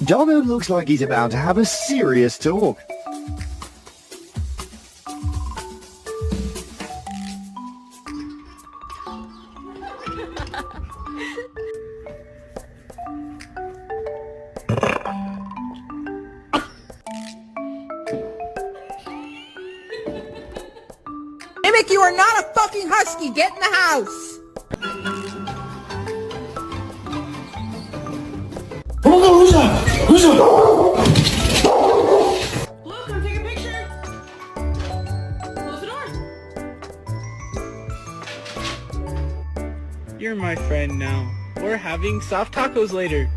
Doggo looks like he's about to have a serious talk. Mimic, you are not a fucking husky! Get in the house! Who's that? Who's that? Look, I'm taking a picture. Close the door. You're my friend now. We're having soft tacos later.